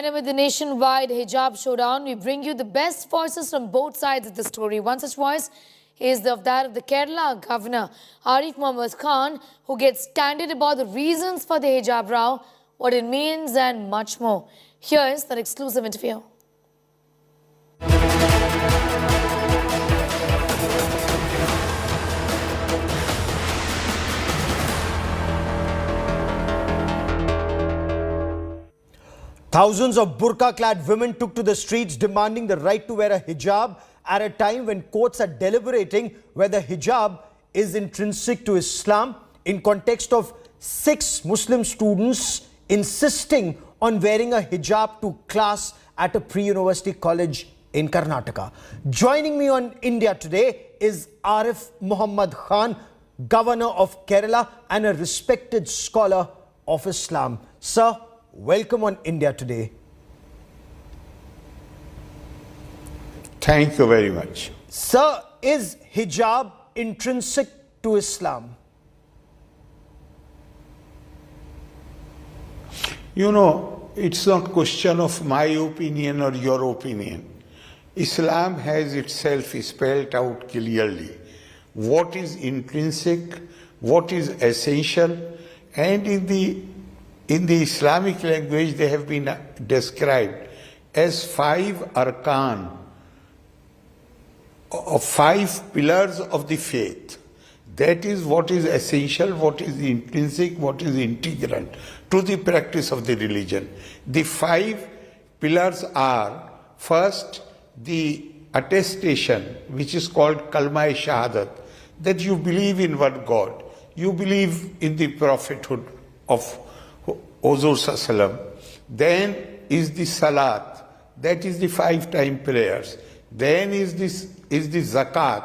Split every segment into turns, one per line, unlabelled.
And with the nationwide Hijab Showdown, we bring you the best voices from both sides of the story. One such voice is that of the Kerala Governor Arif Mohammed Khan, who gets candid about the reasons for the hijab row, what it means and much more. Here's that exclusive interview.
Thousands of burqa-clad women took to the streets demanding the right to wear a hijab at a time when courts are deliberating whether hijab is intrinsic to Islam in context of 6 Muslim students insisting on wearing a hijab to class at a pre-university college in Karnataka. Joining me on India Today is Arif Mohammed Khan, Governor of Kerala and a respected scholar of Islam. Sir, welcome on India Today.
Thank you very much.
Sir, is hijab intrinsic to Islam?
You know, it's not question of my opinion or your opinion. Islam has itself spelled out clearly what is intrinsic, what is essential, and in the Islamic language they have been described as 5 arkan, of 5 pillars of the faith. That is what is essential, what is intrinsic, what is integral to the practice of the religion. The 5 pillars are: first, the attestation, which is called kalma shahadat, that you believe in one God, you believe in the prophethood of Huzur Sallam. Then is the salat, that is the 5-time prayers. Then is the zakat,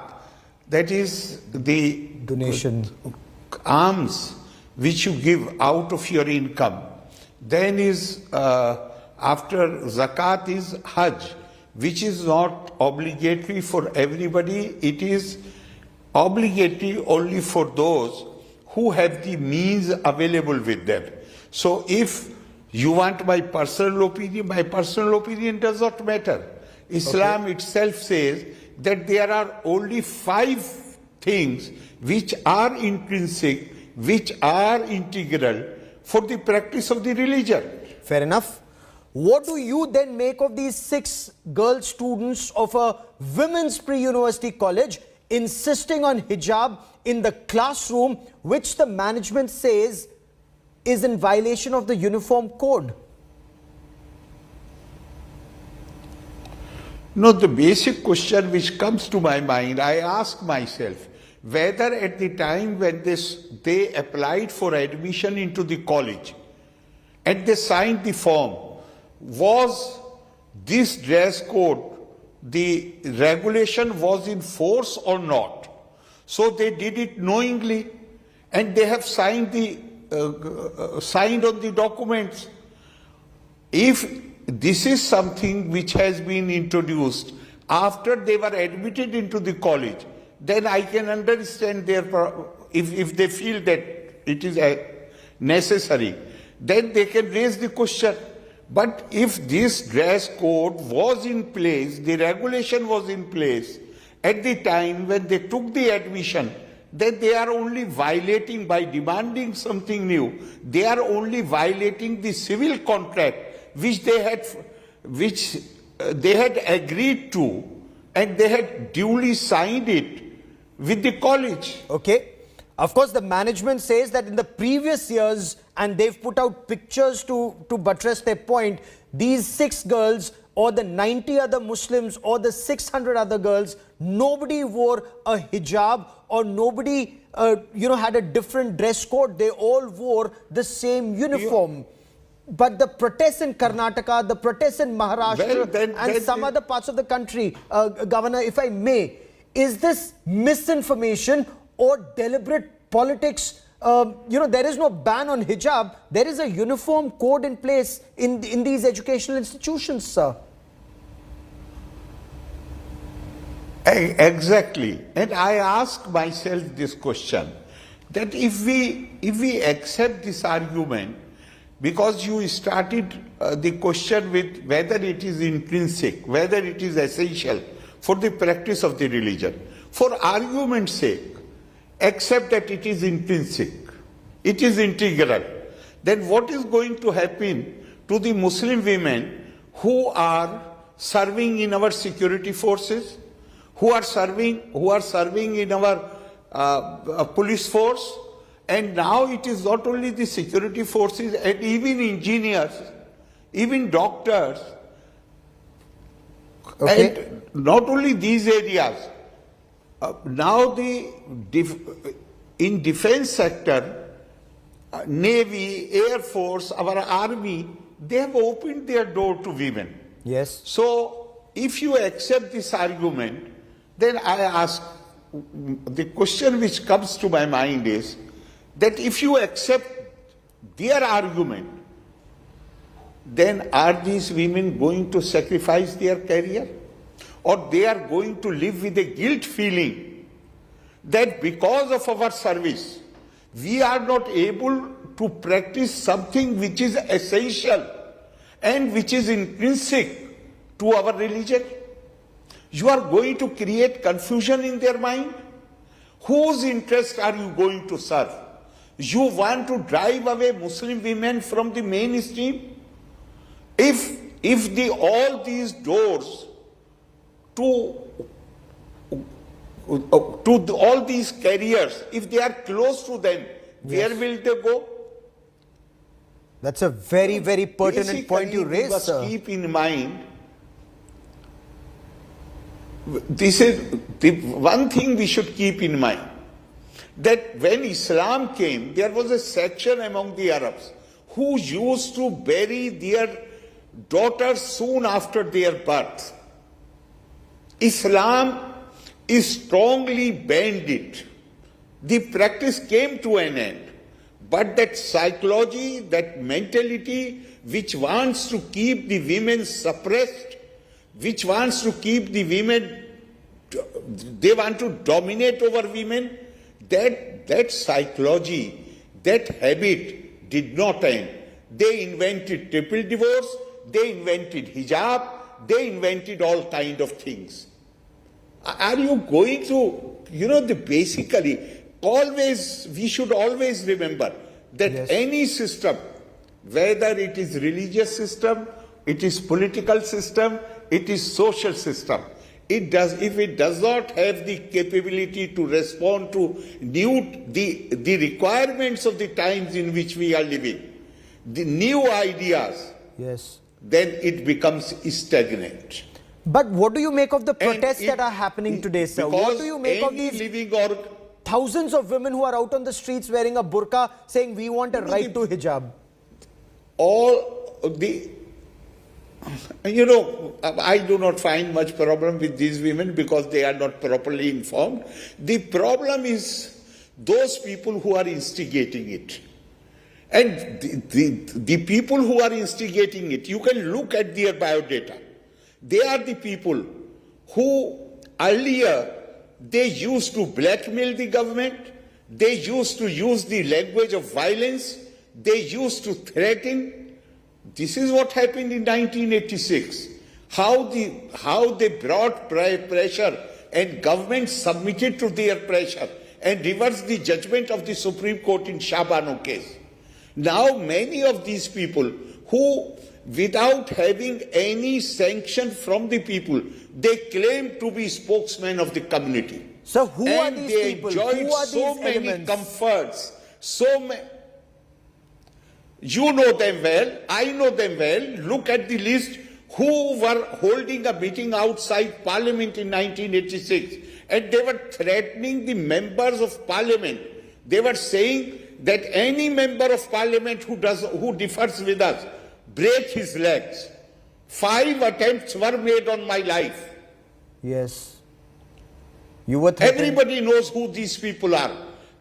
that is the
Donation.
Alms which you give out of your income. Then is after zakat is hajj, which is not obligatory for everybody. It is obligatory only for those who have the means available with them. So if you want my personal opinion does not matter. Islam itself says that there are only 5 things which are intrinsic, which are integral for the practice of the religion.
Fair enough. What do you then make of these 6 girl students of a women's pre-university college insisting on hijab in the classroom, which the management says is in violation of the uniform code?
No, the basic question which comes to my mind, I ask myself, whether at the time when they applied for admission into the college and they signed the form, was this dress code, the regulation was in force or not? So they did it knowingly and they have signed on the documents. If this is something which has been introduced after they were admitted into the college, then I can understand if they feel that it is necessary, then they can raise the question. But if this dress code was in place, the regulation was in place at the time when they took the admission, then they are only violating, by demanding something new, they are only violating the civil contract which they had agreed to, and they had duly signed it with the college.
Okay. Of course, the management says that in the previous years, and they've put out pictures to buttress their point, these 6 girls or the 90 other Muslims or the 600 other girls, nobody wore a hijab or nobody had a different dress code. They all wore the same uniform. But the protests in Karnataka, the protests in Maharashtra and some other parts of the country, Governor, if I may, is this misinformation or deliberate politics? There is no ban on hijab. There is a uniform code in place in these educational institutions, sir.
Exactly. And I ask myself this question, that if we accept this argument, because you started the question with whether it is intrinsic, whether it is essential for the practice of the religion. For argument's sake, accept that it is intrinsic, it is integral. Then what is going to happen to the Muslim women who are serving in our security forces, who are serving in our police force? And now it is not only the security forces, and even engineers, even doctors,
Okay.
and not only these areas. Now in defense sector, Navy, Air Force, our army, they have opened their door to women.
Yes.
So if you accept this argument, then I ask, the question which comes to my mind is that if you accept their argument, then are these women going to sacrifice their career? Or they are going to live with a guilt feeling that because of our service, we are not able to practice something which is essential and which is intrinsic to our religion? You are going to create confusion in their mind. Whose interest are you going to serve? You want to drive away Muslim women from the mainstream? If all these doors to all these careers, if they are close to them, where will they go?
That's a very, very pertinent point you
Basically,
raised,
we must
sir.
keep in mind, this is the one thing we should keep in mind, that when Islam came, there was a section among the Arabs who used to bury their daughters soon after their birth. Islam is strongly banned it. The practice came to an end. But that psychology, that mentality which wants to keep the women suppressed, which wants to keep the women, they want to dominate over women, that psychology, that habit did not end. They invented triple divorce, they invented hijab, they invented all kind of things. Are you going to, basically, we should always remember that
Yes.
any system, whether it is religious system, it is political system, it is social system, if it does not have the capability to respond to the requirements of the times in which we are living, the new ideas,
Yes.
then it becomes stagnant.
But what do you make of the
And
protests
it-
that are happening today, sir? What
because
do you make of
any
these
living
thousands of women who are out on the streets wearing a burqa saying we want a right to hijab?
all the, I do not find much problem with these women because they are not properly informed. The problem is those people who are instigating it. And the people who are instigating it, you can look at their biodata. They are the people who earlier they used to blackmail the government, they used to use the language of violence, they used to threaten. This is what happened in 1986. How they brought pressure and government submitted to their pressure and reversed the judgment of the Supreme Court in Shah Bano case. Now many of these people who, without having any sanction from the people, they claim to be spokesmen of the community.
So who are
And
these
they
people?
enjoyed
Who are
so
these
many
elements?
comforts, you know them well, I know them well. Look at the list who were holding a meeting outside Parliament in 1986, and they were threatening the members of Parliament. They were saying that any member of Parliament who differs with us, break his legs. 5 attempts were made on my life.
Yes. You were threatened.
Everybody knows who these people are.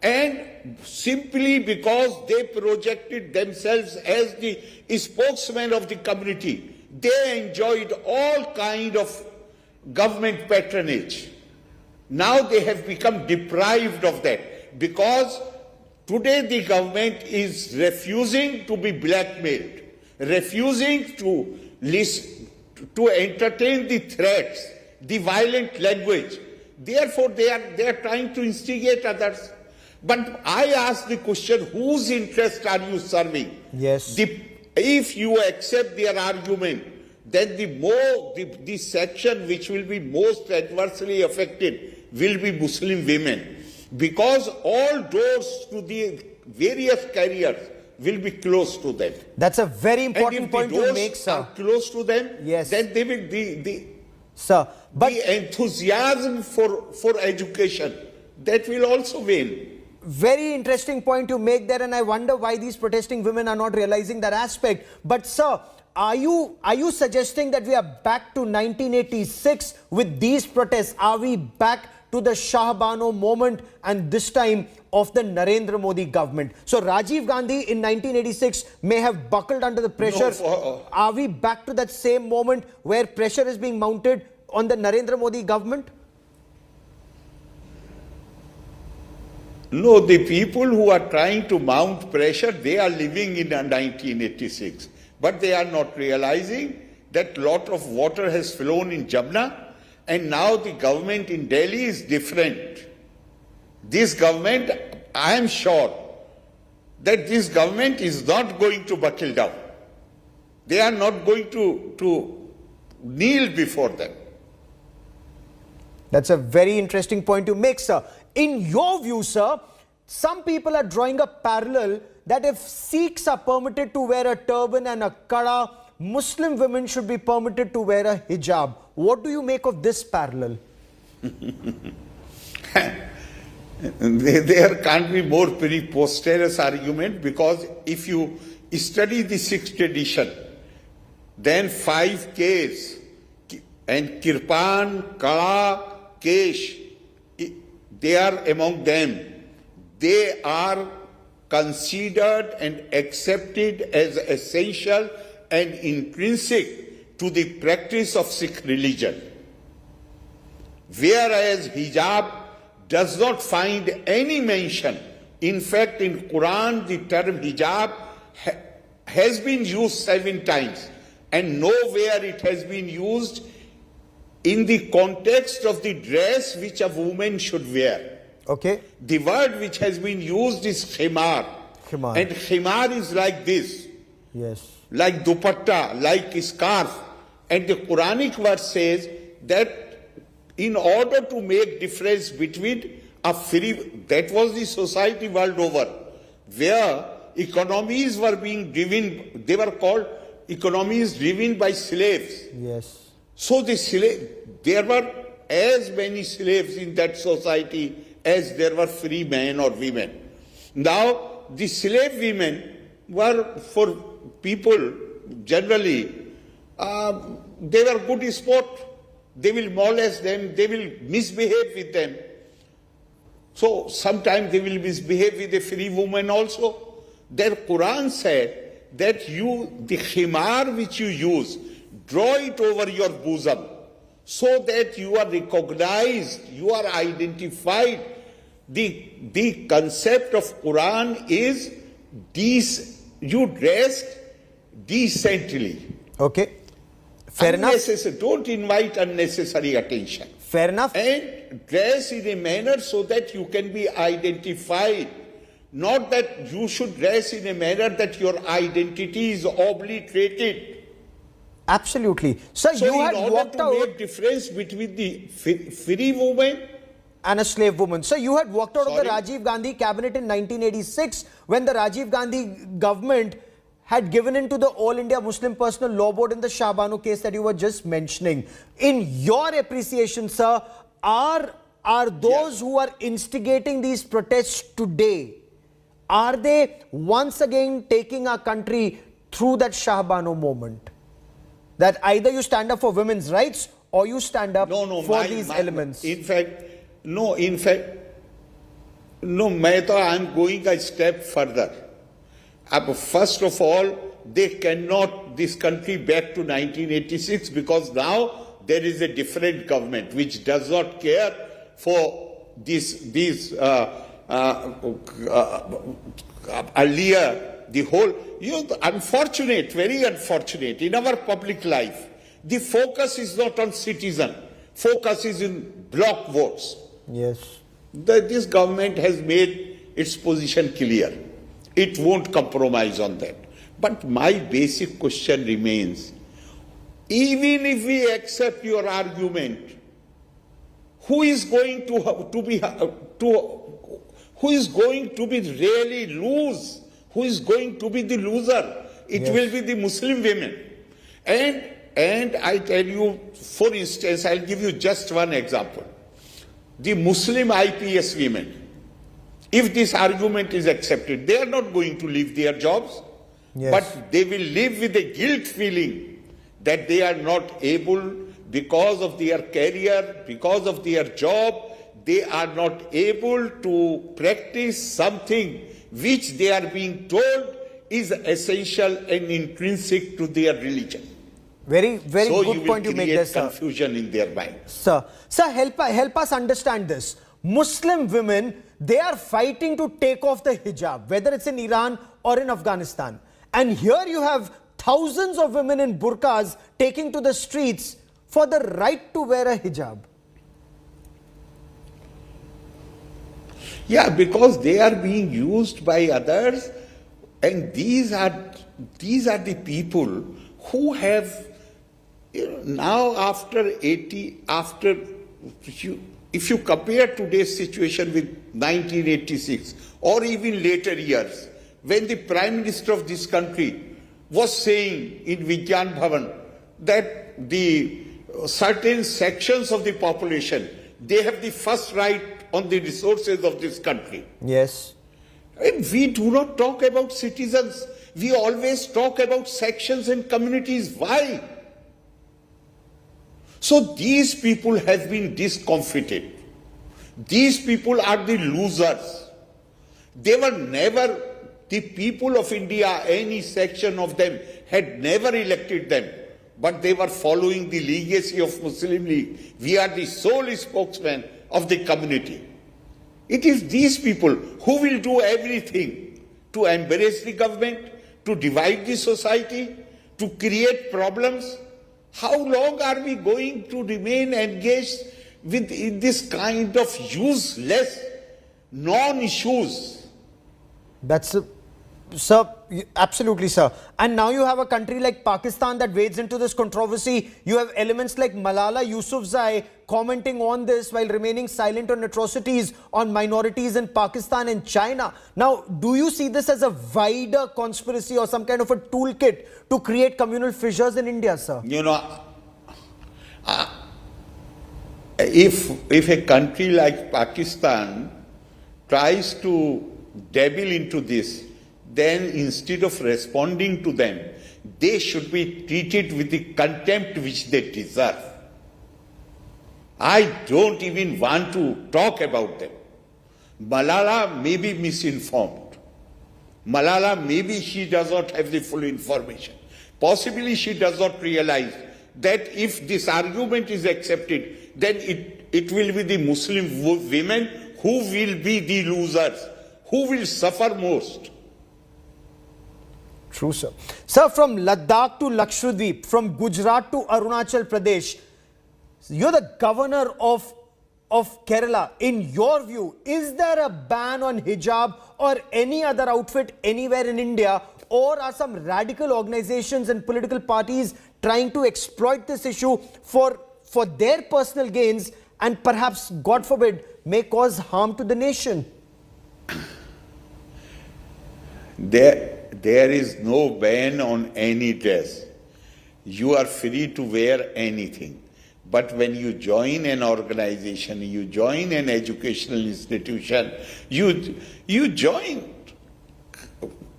And simply because they projected themselves as the spokesman of the community, they enjoyed all kind of government patronage. Now they have become deprived of that because Today the government is refusing to be blackmailed, refusing to listen, to entertain the threats, the violent language. Therefore, they are trying to instigate others. But I ask the question, whose interest are you serving?
Yes.
If you accept their argument, then the section which will be most adversely affected will be Muslim women. Because all doors to the various careers will be closed to them.
That's a very important point to make, sir.
Are close to them,
yes,
then they will
sir, but
the enthusiasm for education, that will also wane.
Very interesting point you make there, and I wonder why these protesting women are not realizing that aspect. But sir, are you suggesting that we are back to 1986 with these protests? Are we back to the Shah Bano moment, and this time of the Narendra Modi government? So Rajiv Gandhi in 1986 may have buckled under the pressure.
No,
are we back to that same moment where pressure is being mounted on the Narendra Modi government?
No, the people who are trying to mount pressure, they are living in 1986. But they are not realizing that lot of water has flown in Jamna, and now the government in Delhi is different. This government, I am sure that this government is not going to buckle down. They are not going to kneel before them.
That's a very interesting point to make, sir. In your view, sir, some people are drawing a parallel that if Sikhs are permitted to wear a turban and a kada, Muslim women should be permitted to wear a hijab. What do you make of this parallel?
There can't be more preposterous argument, because if you study the sixth edition, then 5 Ks and Kirpan, Kala, Kesh, they are among them. They are considered and accepted as essential and intrinsic to the practice of Sikh religion. Whereas hijab does not find any mention. In fact, in Quran, the term hijab has been used 7 times, and nowhere it has been used in the context of the dress which a woman should wear.
Okay.
The word which has been used is khimar.
Khimar.
And khimar is like this.
Yes.
Like dupatta, like scarf. And the Quranic verse says that in order to make difference between a free, that was the society world over, where economies were being driven, they were called economies driven by slaves.
Yes.
So there were as many slaves in that society as there were free men or women. Now, the slave women were, for people generally, they were good sport. They will molest them, they will misbehave with them. So sometimes they will misbehave with a free woman also. Their Quran said that the khimar which you use, draw it over your bosom so that you are recognized, you are identified. The concept of Quran is you dressed decently.
Okay. Fair enough.
Don't invite unnecessary attention.
Fair enough.
And dress in a manner so that you can be identified. Not that you should dress in a manner that your identity is obliterated.
Absolutely. So you had walked out.
In order to make difference between the free woman
and a slave woman. So you had walked out of the
Sorry?
Rajiv Gandhi cabinet in 1986 when the Rajiv Gandhi government had given in to the All India Muslim Personal Law Board in the Shah Bano case that you were just mentioning. In your appreciation, sir, are those who are instigating these protests today, are they once again taking our country through that Shah Bano moment? That either you stand up for women's rights or you stand up for these elements.
In fact, I'm going a step further. First of all, they cannot this country back to 1986 because now there is a different government which does not care for these earlier, the whole, unfortunate, very unfortunate, in our public life, the focus is not on citizen, focus is in block votes.
Yes.
This government has made its position clear. It won't compromise on that. But my basic question remains, even if we accept your argument, who is going to be really lose? Who is going to be the loser? It will be the Muslim women. And I tell you, for instance, I'll give you just one example. The Muslim IPS women, if this argument is accepted, they are not going to leave their jobs, but they will live with a guilt feeling that they are not able, because of their career, because of their job, they are not able to practice something which they are being told is essential and intrinsic to their religion.
Very good point you make there, sir.
Confusion in their mind.
Sir, help us understand this. Muslim women, they are fighting to take off the hijab, whether it's in Iran or in Afghanistan. And here you have thousands of women in burqas taking to the streets for the right to wear a hijab.
Yeah, because they are being used by others, and these are the people who have, now after if you compare today's situation with 1986 or even later years, when the Prime Minister of this country was saying in Vigyan Bhavan that the certain sections of the population, they have the first right on the resources of this country.
Yes.
And we do not talk about citizens. We always talk about sections and communities. Why? So these people have been discomfited. These people are the losers. They were never, the people of India, any section of them had never elected them, but they were following the legacy of Muslim League. We are the sole spokesman of the community. It is these people who will do everything to embarrass the government, to divide the society, to create problems. How long are we going to remain engaged with this kind of useless non-issues?
Sir, absolutely, sir. And now you have a country like Pakistan that wades into this controversy. You have elements like Malala Yousafzai commenting on this while remaining silent on atrocities on minorities in Pakistan and China. Now, do you see this as a wider conspiracy or some kind of a toolkit to create communal fissures in India, sir?
If a country like Pakistan tries to dabble into this, then instead of responding to them, they should be treated with the contempt which they deserve. I don't even want to talk about them. Malala may be misinformed. Malala, maybe she does not have the full information. Possibly she does not realize that if this argument is accepted, then it will be the Muslim women who will be the losers, who will suffer most.
True, sir. Sir, from Ladakh to Lakshadweep, from Gujarat to Arunachal Pradesh, you're the governor of Kerala. In your view, is there a ban on hijab or any other outfit anywhere in India, or are some radical organizations and political parties trying to exploit this issue for their personal gains and perhaps, God forbid, may cause harm to the nation?
There is no ban on any dress. You are free to wear anything. But when you join an organization, you join an educational institution, you join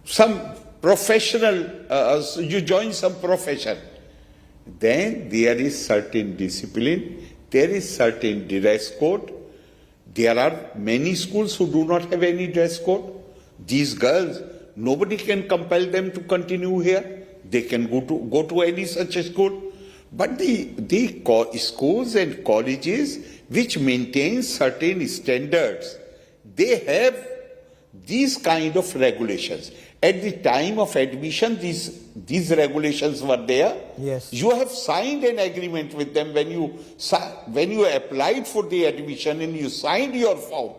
some you join some profession, then there is certain discipline, there is certain dress code. There are many schools who do not have any dress code. These girls, nobody can compel them to continue here. They can go to any such a school. But the schools and colleges which maintain certain standards, they have these kind of regulations. At the time of admission, these regulations were there.
Yes.
You have signed an agreement with them when you applied for the admission and you signed your form.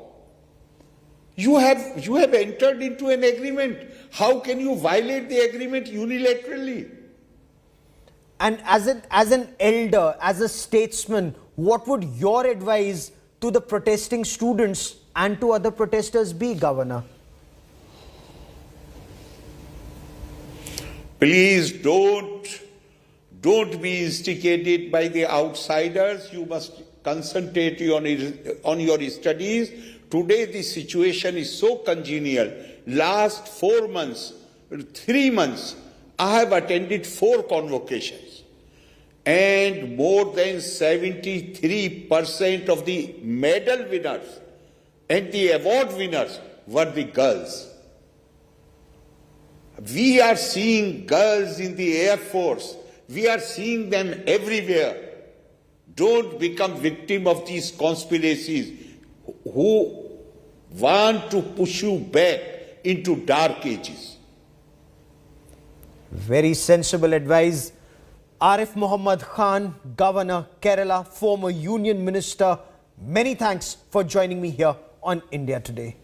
You have entered into an agreement. How can you violate the agreement unilaterally?
And as an elder, as a statesman, what would your advice to the protesting students and to other protesters be, Governor?
Please don't be instigated by the outsiders. You must concentrate on your studies. Today the situation is so congenial. Last 4 months, 3 months, I have attended 4 convocations. And more than 73% of the medal winners and the award winners were the girls. We are seeing girls in the Air Force. We are seeing them everywhere. Don't become victim of these conspiracies who want to push you back into dark ages.
Very sensible advice. Arif Mohammed Khan, Governor, Kerala, former Union Minister, many thanks for joining me here on India Today.